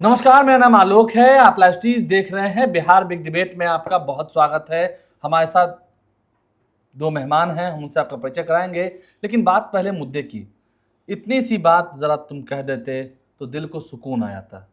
नमस्कार, मेरा नाम आलोक है। आप लाइव स्ट्रीज देख रहे हैं। बिहार बिग डिबेट में आपका बहुत स्वागत है। हमारे साथ दो मेहमान हैं, हम उनसे आपका परिचय कराएंगे। लेकिन बात पहले मुद्दे की। इतनी सी बात जरा तुम कह देते तो दिल को सुकून आ जाता।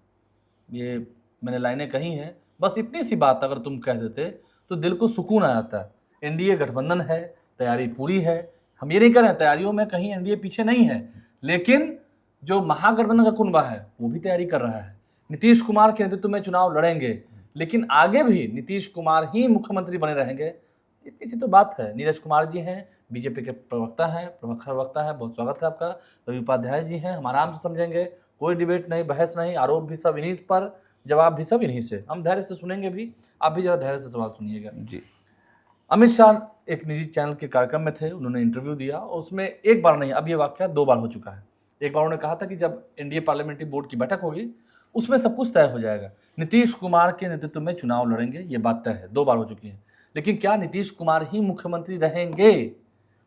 ये मैंने लाइनें कही हैं, बस इतनी सी बात अगर तुम कह देते तो दिल को सुकून आ जाता। एनडीए गठबंधन है, तैयारी पूरी है। हम ये नहीं कर रहे हैं तैयारियों में कहीं एनडीए पीछे नहीं है, लेकिन जो महागठबंधन का कुनबा है वो भी तैयारी कर रहा है। नीतीश कुमार के नेतृत्व में चुनाव लड़ेंगे, लेकिन आगे भी नीतीश कुमार ही मुख्यमंत्री बने रहेंगे। इतनी सी तो बात है। नीरज कुमार जी हैं, बीजेपी के प्रवक्ता हैं, प्रमुख प्रवक्ता हैं, बहुत स्वागत है आपका। रवि उपाध्याय जी हैं, हम आराम से समझेंगे, कोई डिबेट नहीं, बहस नहीं, आरोप भी सब इन्हीं पर, जवाब भी सब इन्हीं से। हम धैर्य से सुनेंगे भी, आप भी जरा धैर्य से सवाल सुनिएगा जी। अमित शाह एक निजी चैनल के कार्यक्रम में थे, उन्होंने इंटरव्यू दिया और उसमें एक बार नहीं, अब ये वाकया 2 बार हो चुका है। एक बार उन्होंने कहा था कि जब एनडीए पार्लियामेंट्री बोर्ड की बैठक होगी उसमें सब कुछ तय हो जाएगा, नीतीश कुमार के नेतृत्व में चुनाव लड़ेंगे, ये बात तय है। 2 बार हो चुकी है। लेकिन क्या नीतीश कुमार ही मुख्यमंत्री रहेंगे,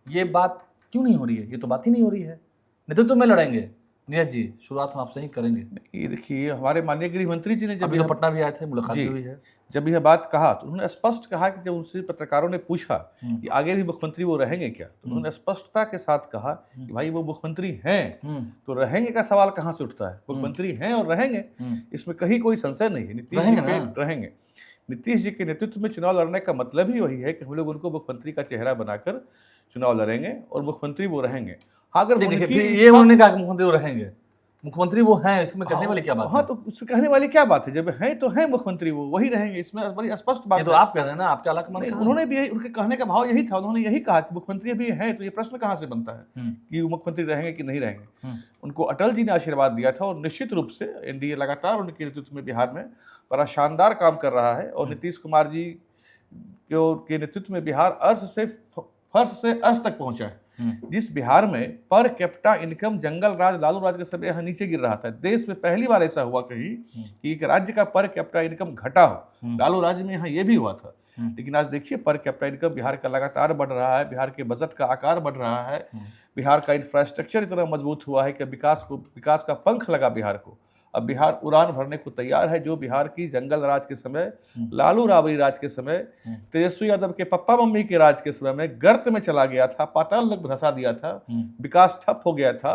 ये बात क्यों नहीं हो रही है? ये तो बात ही नहीं हो रही है। नेतृत्व में लड़ेंगे। नीरज जी, शुरुआत हम आपसे ही करेंगे। ये देखिए, हमारे माननीय गृह मंत्री जी ने जब अभी तो पटना भी आए थे, मुलाकात भी हुई है। जब यह बात कहा तो उन्होंने स्पष्ट कहा कि जब उनसे पत्रकारों ने पूछा कि आगे भी मुख्यमंत्री वो रहेंगे क्या, तो उन्होंने स्पष्टता के साथ कहा कि भाई वो मुख्यमंत्री हैं तो रहेंगे का सवाल कहाँ से उठता है। मुख्यमंत्री हैं और रहेंगे, इसमें कहीं कोई संशय नहीं है। नीतीश जी रहेंगे। नीतीश जी के नेतृत्व में चुनाव लड़ने का मतलब ही वही है कि हम लोग उनको मुख्यमंत्री का चेहरा बनाकर चुनाव लड़ेंगे और मुख्यमंत्री वो रहेंगे। अगर ये उन्होंने कहा मुख्यमंत्री वो रहेंगे, मुख्यमंत्री वो हैं, इसमें कहने वाली क्या बात है? हाँ, तो उसमें कहने वाली क्या बात है? जब हैं तो हैं मुख्यमंत्री, वो वही रहेंगे, इसमें बड़ी स्पष्ट बात है। तो आप कह रहे हैं ना, आपका अलग मन। उन्होंने भी यही, उनके कहने का भाव यही था। उन्होंने यही कहा कि मुख्यमंत्री भी हैं, तो ये प्रश्न कहाँ से बनता है कि वो मुख्यमंत्री रहेंगे कि नहीं रहेंगे। उनको अटल जी ने आशीर्वाद दिया था और निश्चित रूप से एनडीए लगातार उनके नेतृत्व में बिहार में बड़ा शानदार काम कर रहा है और नीतीश कुमार जी के नेतृत्व में बिहार फर्श से अर्श तक पहुंचा है। जिस बिहार में पर कैपिटा इनकम जंगल राज लालू राज के समय यहाँ नीचे गिर रहा था। देश में पहली बार ऐसा हुआ कहीं कि एक राज्य का पर कैपिटा इनकम घटा हो। लालू राज्य में यहाँ ये भी हुआ था, लेकिन आज देखिए पर कैपिटा इनकम बिहार का लगातार बढ़ रहा है। बिहार के बजट का आकार बढ़ रहा है। बिहार का इंफ्रास्ट्रक्चर इतना मजबूत हुआ है कि विकास का पंख लगा बिहार को। अब बिहार उड़ान भरने को तैयार है। जो बिहार की जंगल राज के समय, लालू राबड़ी राज के समय, तेजस्वी यादव के पप्पा मम्मी के राज के समय में गर्त में चला गया था, पाताल लोक धंसा दिया था, विकास ठप हो गया था,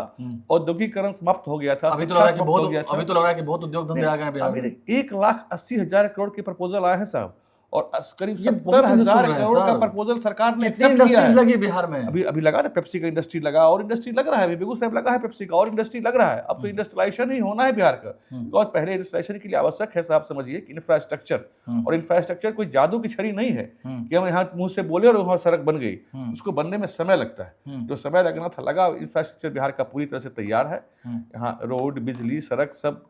औद्योगिकरण समाप्त हो गया था। अभी तो लग रहा है कि बहुत उद्योग धंधे आ गए बिहार में। 1,80,000 करोड़ के प्रपोजल आए हैं साहब, और करीब 70,000 करोड़ का प्रपोजल सरकार ने एक्सेप्ट किया है। लगी बिहार में अभी लगा ना, पेप्सी का इंडस्ट्री लगा और इंडस्ट्री लग रहा है। अभी बेगूसराय लगा है पेप्सी का और इंडस्ट्री लग रहा है। अब तो इंडस्ट्रियलाइजेशन ही होना है बिहार का। और पहले इंडस्ट्रियलाइजेशन के लिए आवश्यक है, साहब समझिए, कि इंफ्रास्ट्रक्चर। और इंफ्रास्ट्रक्चर कोई जादू की छड़ी नहीं है कि हम यहाँ मुंह से बोले और वहाँ सड़क बन गई। उसको बनने में समय लगता है। जो समय लगना था लगा। इंफ्रास्ट्रक्चर बिहार का पूरी तरह से तैयार है। यहाँ रोड, बिजली, सड़क, सब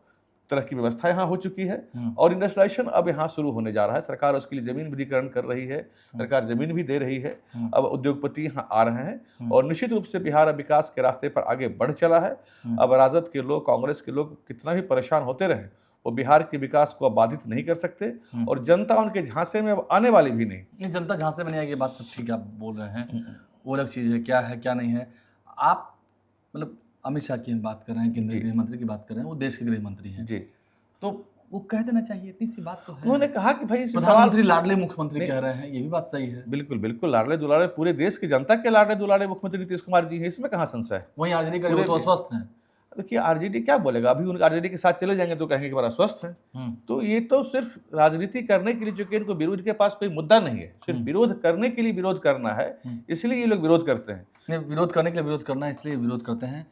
तरह की व्यवस्था यहाँ हो चुकी है और इंडस्ट्रियलाइजेशन अब यहाँ शुरू होने जा रहा है। सरकार उसके लिए जमीन विधिकरण कर रही है, सरकार जमीन भी दे रही है। अब उद्योगपति यहाँ आ रहे हैं और निश्चित रूप से बिहार अब विकास के रास्ते पर आगे बढ़ चला है। अब राजद के लोग, कांग्रेस के लोग कितना भी परेशान होते रहे, वो बिहार के विकास को अब बाधित नहीं कर सकते और जनता उनके झांसे में अब आने वाली भी नहीं। जनता झांसे में नहीं आएगी, बात सब ठीक है, आप बोल रहे हैं, वो अलग चीज़ है, क्या है क्या नहीं है। आप मतलब अमित शाह की बात कर रहे हैं, केंद्रीय गृह मंत्री की बात कर रहे हैं, वो देश के गृह मंत्री हैं जी, तो वो कह देना चाहिए, इतनी सी बात तो है। उन्होंने कहा कि भाई प्रधानमंत्री लाडले मुख्यमंत्री कह रहे हैं, ये भी बात सही है। बिल्कुल बिल्कुल, लाडले दुलारे, पूरे देश की जनता के लाडले दुलारे मुख्यमंत्री नीतीश कुमार जी हैं, इसमें कहाँ संशय है। वहीं आरजेडी का तो अस्वस्थ हैं। देखिए, आरजेडी क्या बोलेगा, अभी उनके आरजेडी के साथ चले जाएंगे तो कहेंगे कि बड़ा स्वस्थ है। तो ये तो सिर्फ राजनीति करने के लिए, जो कि इनको विरोध के पास कोई मुद्दा नहीं है, सिर्फ विरोध करने के लिए विरोध करना है, इसलिए ये लोग विरोध करते हैं। विरोध करने के लिए विरोध करना है, इसलिए विरोध करते हैं।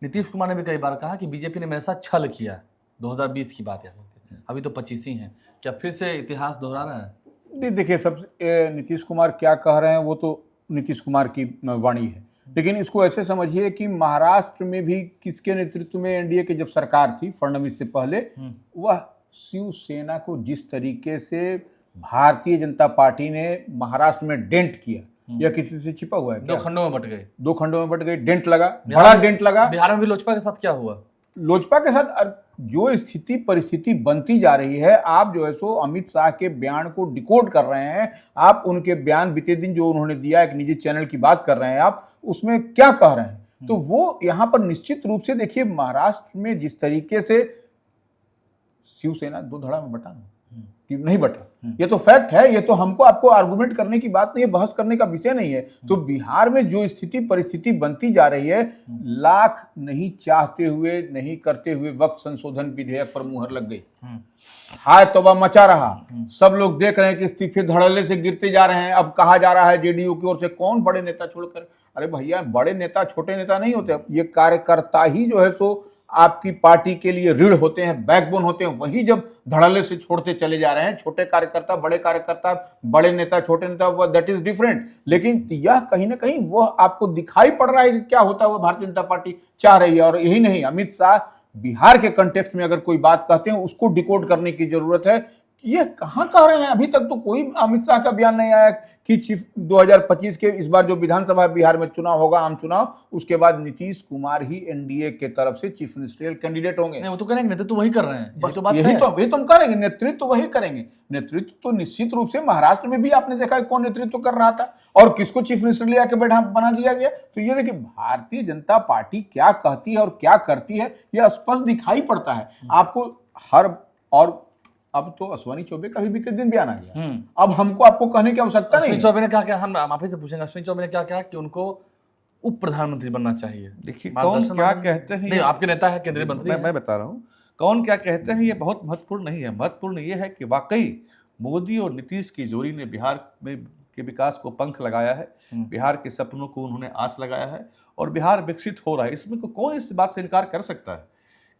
नीतीश कुमार ने भी कई बार कहा कि बीजेपी ने मेरे साथ छल किया। 2020 की बात है, अभी तो 25 ही हैं। क्या फिर से इतिहास दोहरा रहा है? नहीं, देखिए, सब नीतीश कुमार क्या कह रहे हैं वो तो नीतीश कुमार की वाणी है, लेकिन इसको ऐसे समझिए कि महाराष्ट्र में भी किसके नेतृत्व में एनडीए की जब सरकार थी, फडणवीस से पहले, वह शिवसेना को जिस तरीके से भारतीय जनता पार्टी ने महाराष्ट्र में डेंट किया, यह किसी से छिपा हुआ है? 2 खंडों में बट गए, डेंट लगा, बड़ा डेंट लगा। बिहार में भी लोजपा के साथ क्या हुआ? लोजपा के साथ जो स्थिति परिस्थिति बनती जा रही है, आप जो है सो अमित शाह के बयान को डिकोड कर रहे हैं। आप उनके बयान बीते दिन जो उन्होंने दिया, एक निजी चैनल की बात कर रहे हैं, आप उसमें क्या कह रहे हैं? तो वो यहाँ पर निश्चित रूप से देखिए, महाराष्ट्र में जिस तरीके से शिवसेना 2 धड़ा में बटा कि नहीं बटा, ये तो फैक्ट है। ये तो हमको आपको आर्गुमेंट करने की बात नहीं है, बहस करने का विषय नहीं है। तो बिहार में जो स्थिति परिस्थिति बनती जा रही है, लाख नहीं चाहते हुए नहीं करते हुए वक्त संशोधन विधेयक पर मुहर लग गई, हाय तौबा मचा रहा। सब लोग देख रहे हैं कि इस्तीफे धड़ल्ले से गिरते जा रहे हैं। अब कहा जा रहा है जेडीयू की ओर से कौन बड़े नेता छोड़कर, अरे भैया बड़े नेता छोटे नेता नहीं होते, ये कार्यकर्ता ही जो है सो आपकी पार्टी के लिए रीढ़ होते हैं, बैकबोन होते हैं। वही जब धड़ल्ले से छोड़ते चले जा रहे हैं, छोटे कार्यकर्ता बड़े नेता छोटे नेता, वो दैट इज डिफरेंट। लेकिन यह कहीं ना कहीं वह आपको दिखाई पड़ रहा है कि क्या होता है वो भारतीय जनता पार्टी चाह रही है। और यही नहीं, अमित शाह बिहार के कंटेक्स्ट में अगर कोई बात कहते हैं उसको डिकोड करने की जरूरत है कि ये कहां कह रहे हैं। अभी तक तो कोई अमित शाह का बयान नहीं आया कि चीफ 2025 के इस बार जो विधानसभा बिहार में चुनाव होगा, आम चुनाव, उसके बाद नीतीश कुमार ही एनडीए के तरफ से चीफ मिनिस्टरियल कैंडिडेट होंगे। नहीं, वो तो करेंगे, नेतृत्व वही कर रहे हैं, बस तो बात यही है। तो हम करेंगे, नेतृत्व वही करेंगे। नेतृत्व तो निश्चित रूप से महाराष्ट्र में भी आपने देखा कौन नेतृत्व कर रहा था और किसको चीफ मिनिस्टर ले आके बैठा बना दिया गया। तो ये देखिए भारतीय जनता पार्टी क्या कहती है और क्या करती है, यह स्पष्ट दिखाई पड़ता है आपको हर। और अब तो अश्विनी चौबे का भी बीते दिन बयान आ गया। अब हमको आपको कहने की आवश्यकता नहीं। अश्विनी चौबे ने क्या, हम माफी से पूछेंगे, अश्विनी चौबे ने क्या कहा कि उनको उप प्रधानमंत्री बनना चाहिए। देखिए कौन क्या कहते हैं, नहीं आपके नेता है, केंद्रीय मंत्री मैं बता रहा हूँ कौन क्या कहते हैं, ये बहुत महत्वपूर्ण नहीं है। महत्वपूर्ण ये है कि वाकई मोदी और नीतीश की जोड़ी ने बिहार में के विकास को पंख लगाया है, बिहार के सपनों को उन्होंने आस लगाया है और बिहार विकसित हो रहा है। इसमें कौन इस बात से इनकार कर सकता है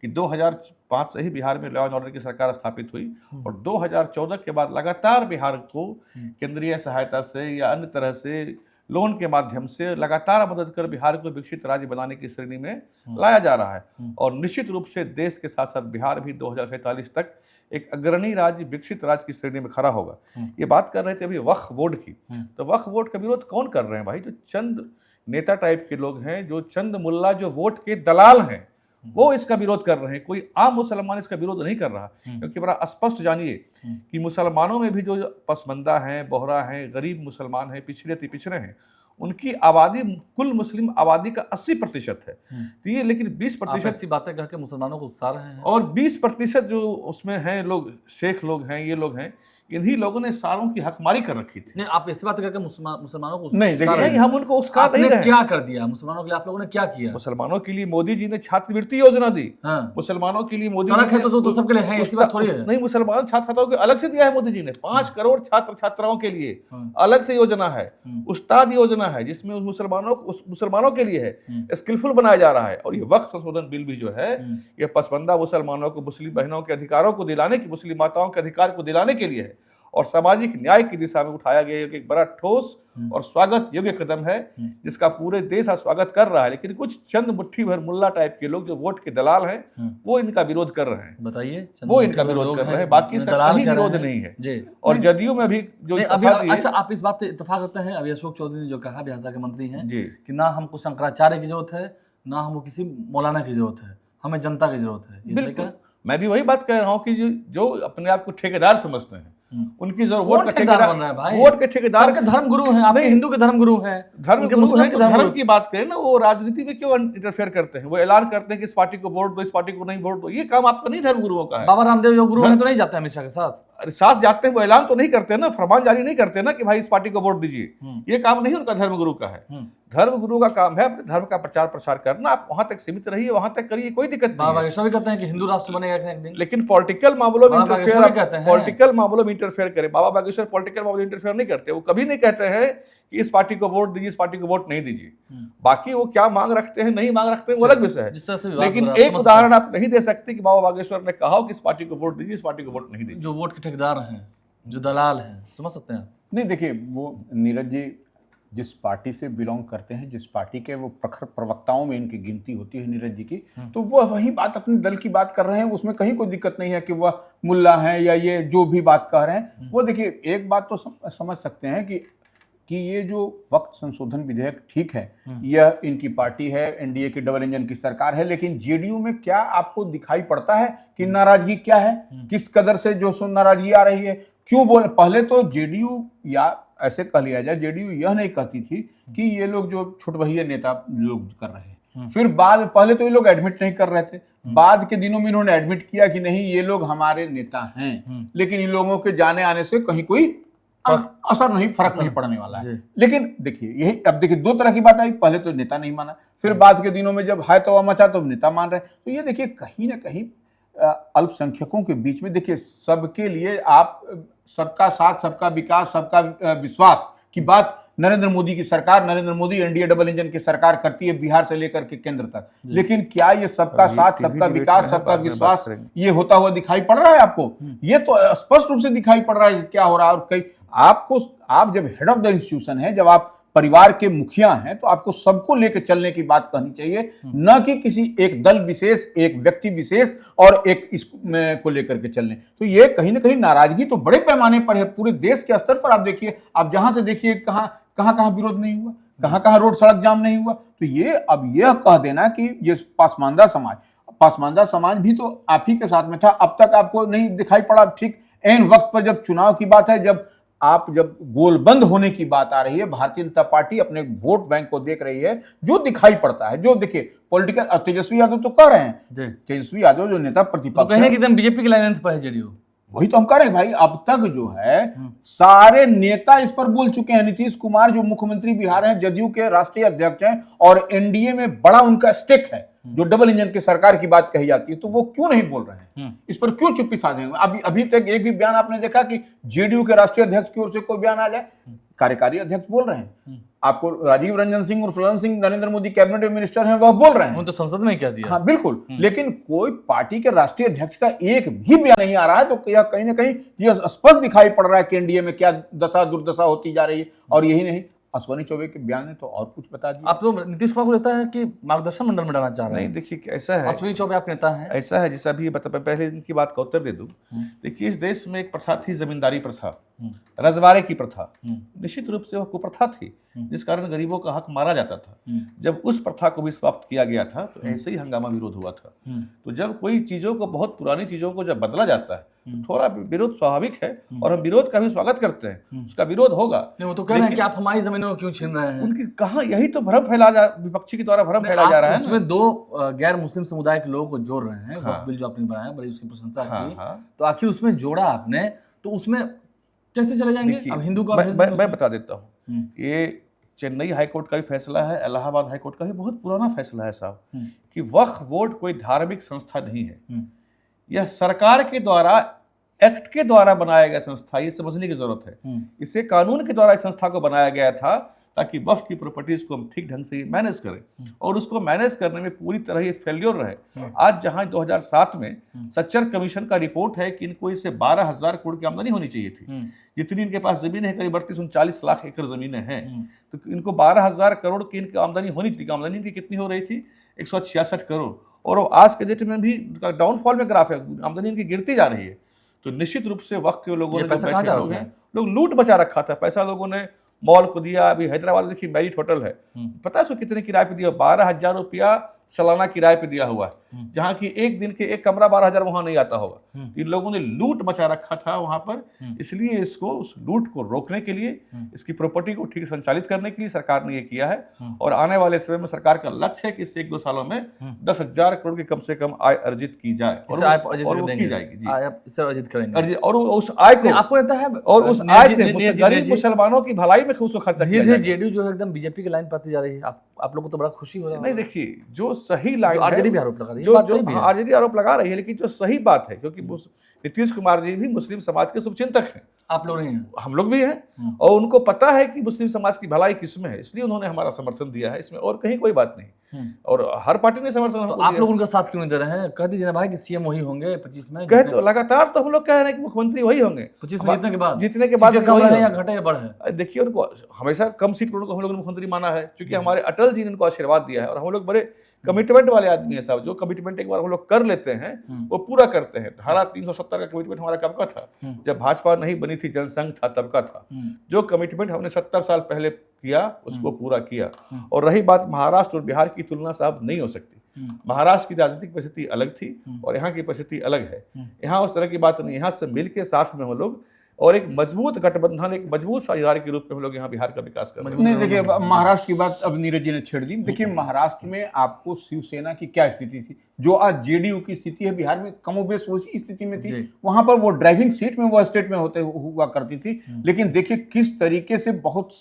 कि 2005 से ही बिहार में लॉ एंड ऑर्डर की सरकार स्थापित हुई और 2014 के बाद लगातार बिहार को केंद्रीय सहायता से या अन्य तरह से लोन के माध्यम से लगातार मदद कर बिहार को विकसित राज्य बनाने की श्रेणी में लाया जा रहा है। और निश्चित रूप से देश के साथ साथ बिहार भी 2047 तक एक अग्रणी राज्य, विकसित राज्य की श्रेणी में खड़ा होगा। ये बात कर रहे थे अभी वक्फ बोर्ड की, तो वक्फ बोर्ड का विरोध कौन कर रहे हैं भाई? जो चंद नेता टाइप के लोग हैं, जो चंद मुल्ला जो वोट के दलाल हैं, वो इसका विरोध कर रहे हैं। कोई आम मुसलमान इसका विरोध नहीं कर रहा, क्योंकि बड़ा स्पष्ट जानिए कि मुसलमानों में भी जो पसमंदा हैं, बोहरा हैं, गरीब मुसलमान हैं, पिछड़े अति पिछड़े हैं, उनकी आबादी कुल मुस्लिम आबादी का 80% है। तो ये लेकिन 20% ऐसी बातें कह के मुसलमानों को उकसा रहे हैं। और 20% जो उसमें हैं लोग, शेख लोग हैं, ये लोग हैं, इन्हीं लोगों ने सारों की हकमारी कर रखी थी। नहीं, आप ऐसी बात करके मुसलमानों को नहीं, देखिए नहीं, हम उनको उसका नहीं रहे। क्या कर दिया मुसलमानों के लिए? आप लोगों ने क्या किया? मुसलमानों के लिए मोदी जी ने छात्रवृत्ति योजना दी। हाँ। मुसलमानों के लिए मोदी सड़क है तो सबके लिए है, ऐसी बात थोड़ी है। नहीं, मुसलमान छात्र छात्राओं को अलग से दिया है मोदी जी ने। 5 करोड़ छात्र छात्राओं के लिए अलग से योजना है। उस्ताद योजना है जिसमें मुसलमानों के लिए है, स्किलफुल बनाया जा रहा है। और ये वक्फ संशोधन बिल भी जो है, ये पसमंदा मुसलमानों को, मुस्लिम बहनों के अधिकारों को दिलाने की, मुस्लिम माताओं के अधिकार को दिलाने के लिए है और सामाजिक न्याय की दिशा में उठाया गया एक बड़ा ठोस और स्वागत योग्य कदम है, जिसका पूरे देश स्वागत कर रहा है। लेकिन कुछ चंद मुट्ठी भर मुल्ला टाइप के लोग जो वोट के दलाल हैं, वो इनका विरोध कर रहे हैं। बताइए, वो इनका विरोध कर रहे हैं, बाकी इसका कहीं विरोध नहीं है। और जदयू में भी जो अच्छा, आप इस बात पे इत्तेफाक करते हैं? अभी अशोक चौधरी ने जो कहा, बिहार के मंत्री हैं, कि ना हमको शंकराचार्य की जरूरत है, ना हमको किसी मौलाना की जरूरत है, हमें जनता की जरूरत है। बिल्कुल, मैं भी वही बात कह रहा हूँ कि जो अपने आप को ठेकेदार समझते हैं, उनकी जरूरत वोट का ठेकेदार बन रहा है भाई। वोट के ठेकेदार के धर्म गुरु हैं, आपके हिंदू के धर्म गुरु हैं, धर्म की बात करें ना, वो राजनीति में क्यों इंटरफेयर करते हैं? वो ऐलान करते हैं कि इस पार्टी को वोट दो, इस पार्टी को नहीं वोट दो। ये काम आपका नहीं, धर्म गुरुओं का है। बाबा रामदेव जो गुरु हैं तो नहीं जाते अमित शाह के साथ? अरे साथ जाते हैं, वो ऐलान तो नहीं करते ना, फरमान जारी नहीं करते ना कि भाई इस पार्टी को वोट दीजिए। ये काम नहीं उनका धर्म गुरु का है। धर्म गुरु का काम है अपने धर्म का प्रचार प्रसार करना। आप वहां तक सीमित रहिए, वहां तक करिए, कोई दिक्कत नहीं। बाबा बागेश्वर भी कहते हैं कि हिंदू राष्ट्र बनेगा एक दिन, लेकिन पॉलिटिकल मामलों में इंटरफेयर करें। बाबा बागेश्वर पॉलिटिकल मामलों में इंटरफेयर नहीं करते। वो कभी नहीं कहते हैं कि इस पार्टी को वोट दीजिए, इस पार्टी को वोट नहीं दीजिए। बाकी वो क्या मांग रखते हैं, नहीं मांग रखते हैं, वो अलग विषय है। लेकिन एक उदाहरण आप नहीं दे सकते कि बाबा बागेश्वर ने कहा कि इस पार्टी को वोट दीजिए, इस पार्टी को वोट नहीं दीजिए। जो वोट के ठेकेदार हैं, जो दलाल हैं, समझ सकते हैं आप? नहीं, देखिए, वो नीरज जी जिस पार्टी से बिलोंग करते हैं, जिस पार्टी के वो प्रखर प्रवक्ताओं में इनकी गिनती होती है नीरज जी की, तो वह वही बात अपने दल की बात कर रहे हैं। उसमें कहीं कोई दिक्कत नहीं है कि वह मुल्ला हैं या ये जो भी बात कह रहे हैं। वो देखिए, एक बात तो समझ सकते हैं कि ये जो वक्त संशोधन विधेयक ठीक है, यह इनकी पार्टी है, एनडीए की डबल इंजन की सरकार है। लेकिन जेडीयू में क्या आपको दिखाई पड़ता है कि नाराजगी क्या है, किस कदर से जो नाराजगी आ रही है? क्यों बोल, पहले तो जेडीयू, या ऐसे कह लिया जाए, जेडीयू यह नहीं कहती थी कि ये लोग जो छुटभैया नेता लोग कर रहे हैं, फिर बाद पहले तो ये लोग एडमिट नहीं कर रहे थे, बाद के दिनों में इन्होंने एडमिट किया कि नहीं ये लोग हमारे नेता हैं, लेकिन इन लोगों के जाने आने से कहीं कोई असर नहीं, फर्क नहीं पड़ने वाला है। लेकिन देखिए यही, अब देखिए दो तरह की बात आई, पहले तो नेता नहीं माना, फिर बाद के दिनों में जब हाय तौबा मचा तो नेता मान रहे। तो ये देखिए कहीं ना कहीं अल्पसंख्यकों के बीच में, देखिए सबके लिए आप सबका साथ, सबका विकास, सबका विश्वास की बात नरेंद्र मोदी की सरकार, Narendra Modi NDA double engine की सरकार करती है, बिहार से लेकर के केंद्र तक। लेकिन क्या ये सबका साथ, सबका विकास, सबका विश्वास ये होता हुआ दिखाई पड़ रहा है आपको? ये तो स्पष्ट रूप से दिखाई पड़ रहा है क्या हो रहा है। और कई आप जब हेड ऑफ द इंस्टीट्यूशन है, जब आप परिवार के मुखिया हैं, तो आपको सबको लेकर चलने की बात कहनी चाहिए, न कि किसी एक दल विशेष, एक व्यक्ति विशेष और एक को लेकर के चलने। तो ये कहीं ना कहीं नाराजगी तो बड़े पैमाने पर है, पूरे देश के स्तर पर। आप देखिए, आप जहां से देखिए कहां कहां विरोध नहीं हुआ, कहां रोड सड़क जाम नहीं हुआ। तो ये अब यह कह देना कि ये पासमानदा समाज भी तो आप ही के साथ में था, अब तक आपको नहीं दिखाई पड़ा। ठीक ऐन वक्त पर जब चुनाव की बात है, जब गोलबंद होने की बात आ रही है, भारतीय जनता पार्टी अपने वोट बैंक को देख रही है, जो दिखाई पड़ता है, जो देखिए पॉलिटिकल, तेजस्वी यादव तो कह रहे हैं, तेजस्वी यादव जो नेता प्रतिपक्ष है, एकदम बीजेपी की लाइन पर है जेडीयू। वही तो हम कह रहे हैं भाई, अब तक जो है सारे नेता इस पर बोल चुके हैं। नीतीश कुमार जो मुख्यमंत्री बिहार हैं, जदयू के राष्ट्रीय अध्यक्ष हैं, और एनडीए में बड़ा उनका स्टेक है, जो डबल इंजन की सरकार की बात कही जाती है, तो वो क्यों नहीं बोल रहे हैं? इस पर क्यों चुप्पी साधे हुए? अभी तक एक भी बयान आपने देखा कि जेडीयू के राष्ट्रीय अध्यक्ष की ओर से कोई बयान आ जाए? कार्यकारी अध्यक्ष बोल रहे हैं, आपको राजीव रंजन सिंह और फलन सिंह नरेंद्र मोदी कैबिनेट मिनिस्टर हैं, वह बोल रहे हैं, तो संसद में क्या दिया। हाँ बिल्कुल, लेकिन कोई पार्टी के राष्ट्रीय अध्यक्ष का एक भी बयान नहीं आ रहा है। तो यह कहीं ना कहीं यह स्पष्ट दिखाई पड़ रहा है कि एनडीए में क्या दशा दुर्दशा होती जा रही है। और यही नहीं, अश्वनी चौबे के बयान ने तो और कुछ बता दिया। आप लोग नीतीश कुमार को लगता है कि मार्गदर्शन मंडल में डालना चाह रहे हैं? नहीं, देखिए ऐसा है, अश्वनी चौबे आप नेता हैं, ऐसा है जैसा भी पहले इनकी बात का उत्तर दे दूं। देखिए इस देश में एक प्रथा थी, जमींदारी प्रथा, रजवाड़े की प्रथा। निश्चित रूप से वह कुप्रथा थी, जिस कारण गरीबों का हक मारा जाता था। जब उस प्रथा को भी समाप्त किया गया था, तो ऐसे ही हंगामा विरोध हुआ था। तो जब कोई चीजों को, बहुत पुरानी चीजों को जब बदला जाता है, तो थोड़ा विरोध स्वाभाविक है, और हम विरोध का भी स्वागत करते हैं। उसका विरोध होगा। नहीं, वो तो कह रहे हैं कि आप हमारी जमीनों को क्यों छीन रहे हैं? उनकी कहाँ, यही तो भ्रम विपक्षी के द्वारा भ्रम फैलाया जा रहा है। उसमें दो गैर मुस्लिम समुदाय के लोगों को जोड़ रहे हैं। वक्फ बिल जो आपने बनाया, बड़ी उसकी प्रशंसा की, तो आखिर उसमें जोड़ा आपने, तो उसमें कैसे चले जाएंगे? अब हिंदू का मैं बता देता हूँ, ये चेन्नई हाईकोर्ट का भी फैसला है, इलाहाबाद हाईकोर्ट का भी बहुत पुराना फैसला है साहब, कि वक्फ बोर्ड कोई धार्मिक संस्था नहीं है। यह सरकार के द्वारा, एक्ट के द्वारा बनाया गया संस्था, ये समझने की जरूरत है। इसे कानून के द्वारा इस संस्था को बनाया गया था, ताकि वक्फ की प्रॉपर्टीज को हम ठीक ढंग से मैनेज करें, और उसको मैनेज करने में पूरी तरह ये फेल्योर रहे। आज जहां 2007 में सच्चर कमीशन का रिपोर्ट है कि इनको इससे 12,000 करोड़ की आमदनी होनी चाहिए थी, जितनी इनके पास जमीन है, करीब 39-39 लाख एकड़ जमीनें हैं, तो इनको 12,000 करोड़ की इनकी आमदनी होनी थी। आमदनी इनकी कितनी हो रही थी? 166 करोड़। और आज के डेट में भी डाउनफॉल में ग्राफ है, आमदनी इनकी गिरती जा रही है। तो निश्चित रूप से वक्त के लोगों ने, लोग लूट बचा रखा था, पैसा लोगों ने मॉल को दिया। अभी हैदराबाद में देखिए मैरिट होटल है, पता है उसको कितने किराए पे दिया? 12,000 रुपया सालाना किराए पे दिया हुआ है, जहाँ की एक दिन के एक कमरा 12,000 वहां नहीं आता होगा। इन लोगों ने लूट मचा रखा था वहां पर। इसलिए इसको, उस लूट को रोकने के लिए, इसकी प्रॉपर्टी को ठीक संचालित करने के लिए सरकार ने ये किया है। और आने वाले समय में सरकार का लक्ष्य है कि इससे 1-2 सालों में 10,000 करोड़ की कम से कम आय अर्जित की जाए, और वो की जाएगी। इसे अर्जित करेंगे, और उस आय को, आपको लगता है, और उस आय से गरीब मुसलमानों की भलाई में उसको खर्चा किया जाए। जेडीयू जो है एकदम बीजेपी की लाइन पर आती जा रही है, आप लोगों को तो बड़ा खुशी हो रहा है। नहीं, देखिए जो सही लाइन, आरजेडी भी आरोप लगा रही है, आरजेडी आरोप लगा रही है, लेकिन जो सही बात है, क्योंकि नीतीश कुमार जी भी मुस्लिम समाज के शुभचिंतक हैं, आप लोग नहीं हैं, हम लोग भी हैं, और उनको पता है कि मुस्लिम समाज की भलाई किसमें है, इसलिए उन्होंने हमारा समर्थन दिया है, इसमें और कहीं कोई बात नहीं। और हर पार्टी ने समर्थन तो आप लोग उनका साथ क्यों नहीं दे रहे हैं? कह दीजिए ना भाई कि सीएम वही होंगे 25 में। कहे तो लगातार तो हम लोग कह रहे हैं कि मुख्यमंत्री वही होंगे 25 में जीतने के बाद कम है या घटे या बढ़े। देखिए उनको हमेशा कम सीट पर हम लोग मुख्यमंत्री माना है, क्योंकि हमारे अटल जी ने उनको आशीर्वाद दिया है, और हम लोग बड़े कमिटमेंट वाले आदमी है साहब। जो कमिटमेंट एक बार हम लोग कर लेते हैं वो पूरा करते हैं। धारा 370 का कमिटमेंट हमारा कब का था? जब भाजपा नहीं बनी थी, जनसंघ था, तब का था। जो कमिटमेंट हमने 70 साल पहले किया उसको पूरा किया। और रही बात महाराष्ट्र और बिहार की तुलना साहब नहीं हो सकती। महाराष्ट्र की राजनीतिक परिस्थिति अलग थी और यहाँ की परिस्थिति अलग है। यहाँ उस तरह की बात नहीं, यहाँ से मिल के साथ में हम लोग और एक मजबूत गठबंधन, एक मजबूत साझेदारी के रूप में हम लोग यहाँ बिहार का विकास कर रहे हैं। नहीं देखिए, महाराष्ट्र की बात अब नीरज जी ने छेड़ दी। देखिए महाराष्ट्र में आपको शिवसेना की क्या स्थिति थी, जो आज जेडीयू की स्थिति है बिहार में कमोबेश उसी स्थिति में थी। वहां पर वो ड्राइविंग सीट में वो स्टेट में होते हुआ करती थी। लेकिन देखिए किस तरीके से बहुत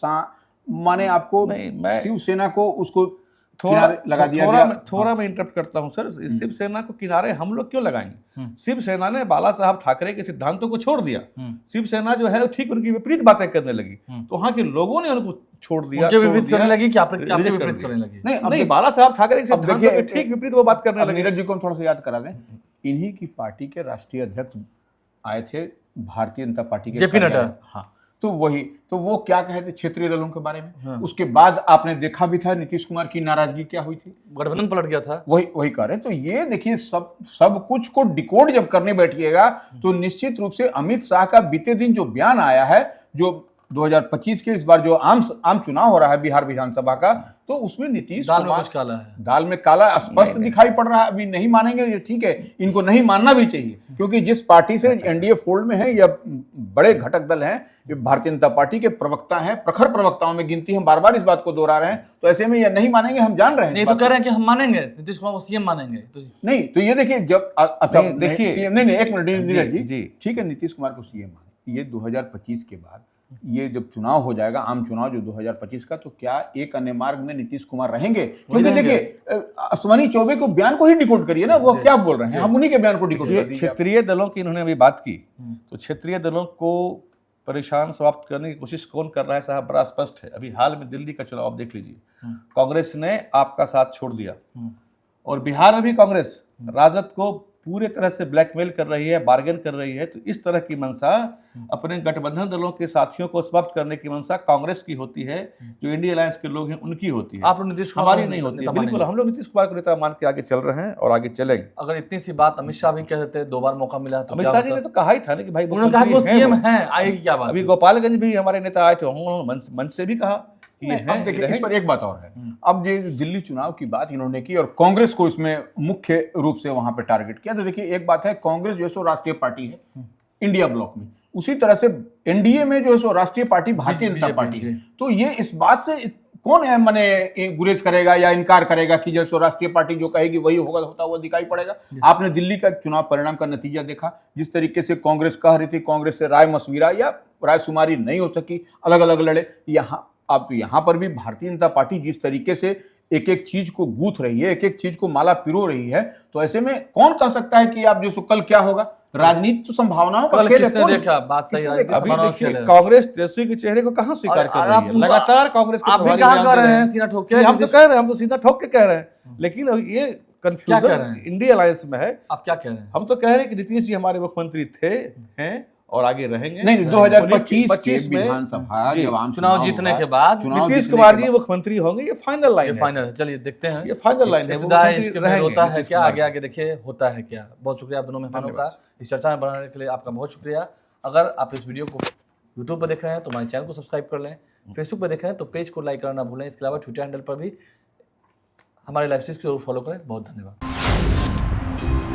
माने आपको शिवसेना को उसको लगा दिया गया। थोड़ा मैं इंटरप्ट करता हूं सर। शिवसेना को किनारे हम लोग क्यों लगाएंगे? शिवसेना ने बाला साहब ठाकरे के सिद्धांतों को छोड़ दिया। शिवसेना जो है ठीक उनकी विपरीत बातें करने लगी, तो वहां के लोगों ने उनको छोड़ दिया, विपरीत करने लगी। क्या विपरीत करने लगी? नहीं, बाला साहब ठाकरे के सिद्धांतों के ठीक विपरीत वो बात करने लगे। नीरज जी को हम थोड़ा सा याद करा दें, इन्हीं की पार्टी के राष्ट्रीय अध्यक्ष आए थे भारतीय जनता पार्टी के, जेपी नड्डा। हाँ, तो वो क्या कहे थे क्षेत्रीय दलों के बारे में। हाँ। उसके बाद आपने देखा भी था नीतीश कुमार की नाराजगी क्या हुई थी, गठबंधन पलट गया था। वही कह रहे हैं। तो ये देखिए सब कुछ को डिकोड जब करने बैठिएगा तो निश्चित रूप से अमित शाह का बीते दिन जो बयान आया है, जो 2025 के इस बार जो आम चुनाव हो रहा है बिहार विधानसभा का, तो उसमें नीतीश कुमार काला है, दाल में काला स्पष्ट दिखाई पड़ रहा है। अभी नहीं मानेंगे ये ठीक है, इनको नहीं मानना भी चाहिए, क्योंकि जिस पार्टी से एनडीए फोल्ड में है या बड़े घटक दल हैं, ये भारतीय जनता पार्टी के प्रवक्ता हैं, प्रखर प्रवक्ताओं में गिनती, हम बार बार इस बात को दोहरा रहे हैं। तो ऐसे में ये नहीं मानेंगे, हम जान रहे हैं। नहीं तो कह रहे हैं कि हम मानेंगे, नीतीश कुमार को सीएम मानेंगे। नहीं तो ये देखिए, जब देखिए नहीं एक मिनट नीरज जी, ठीक है नीतीश कुमार को सीएम माने, ये 2025 के बाद ये जब चुनाव हो जाएगा, आम चुनाव जो 2025 का, तो क्या एक अन्य मार्ग में नीतीश कुमार रहेंगे? क्योंकि देखिए अश्वनी चौबे को बयान को ही डिकोड करिए ना, वो क्या बोल रहे हैं, हम उन्हीं के बयान को डिकोड कर दीजिए। क्षेत्रीय दलों की इन्होंने अभी बात की, तो क्षेत्रीय दलों को परेशान समाप्त करने की कोशिश कौन कर रहा है साहब, बड़ा स्पष्ट है। अभी हाल में दिल्ली का चुनाव आप देख लीजिए, कांग्रेस ने आपका साथ छोड़ दिया, और बिहार में भी कांग्रेस राजद को पूरे तरह से ब्लैकमेल कर रही है, बार्गेन कर रही है। तो इस तरह की मंशा अपने गठबंधन दलों के साथियों को समाप्त करने की मंशा कांग्रेस की होती है, जो इंडिया अलायंस के लोग हैं उनकी होती है, आप नीतीश कुमार हमारी नहीं होती है। बिल्कुल, हम लोग नीतीश कुमार को नेता मान के आगे चल रहे हैं और आगे चलेंगे। अगर इतनी सी बात अमित शाह भी कह देते, 2 बार मौका मिला तो अमित शाह जी ने तो कहा ही था ना कि भाई उन्होंने कहा कि वो सीएम है, आगे की क्या बात। अभी गोपालगंज भी हमारे नेता आए थे, उन्होंने मंच से भी कहा। अब देखिए इस पर एक बात और है, अब ये दिल्ली चुनाव की बात इन्होंने की और कांग्रेस को इसमें मुख्य रूप से वहां पे टारगेट किया। तो देखिए एक बात है, कांग्रेस जो है सो राष्ट्रीय पार्टी है इंडिया ब्लॉक में, उसी तरह से एनडीए में जो है सो राष्ट्रीय पार्टी भारतीय जनता पार्टी है। तो ये इस बात से कौन है माने गुरेज करेगा या इनकार करेगा कि जैसे राष्ट्रीय पार्टी जो कहेगी वही होता हुआ दिखाई पड़ेगा। आपने दिल्ली का चुनाव परिणाम का नतीजा देखा, जिस तरीके से कांग्रेस कह रही थी, कांग्रेस से राय मशविरा या रायशुमारी नहीं हो सकी, अलग अलग लड़े। यहाँ पर भी भारतीय जनता पार्टी जिस तरीके से एक एक चीज को गूंथ रही है, एक एक चीज को माला पिरो रही है, तो ऐसे में कौन कह सकता है कि आप जो कल क्या होगा? राजनीति तो संभावनाओं का खेल है। देखा बात सही है। अभी देखिए कांग्रेस तेजस्वी के चेहरे को कहां स्वीकार कर रही है? लगातार कांग्रेस के प्रभारी कह रहे हैं सीधा ठोक के, हम तो कह रहे हैं, हम तो सीधा ठोक के कह रहे हैं, लेकिन ये कंफ्यूजन इंडिया अलायंस में है। आप क्या कह रहे हैं? हम तो कह रहे हैं कि नीतीश जी हमारे मुख्यमंत्री थे, हैं और आगे रहेंगे। नहीं 2025 में विधानसभा चुनाव जीतने के बाद नीतीश कुमार जी मुख्यमर्ती होंगे, ये फाइनल लाइन है। फाइनल है, चलिए देखते हैं, ये फाइनल लाइन है। होता है क्या आगे, आगे देखिए होता है क्या। बहुत शुक्रिया आप दोनों मेहमानों का इस चर्चा में बनाने के लिए, आपका बहुत शुक्रिया। अगर आप इस वीडियो को यूट्यूब पर देख रहे हैं तो हमारे चैनल को सब्सक्राइब कर लें, फेसबुक पर देख रहे हैं तो पेज को लाइक करना भूलें। इसके अलावा ट्विटर हैंडल पर भी हमारे लाइव स्ट्रीम को जरूर फॉलो करें। बहुत धन्यवाद।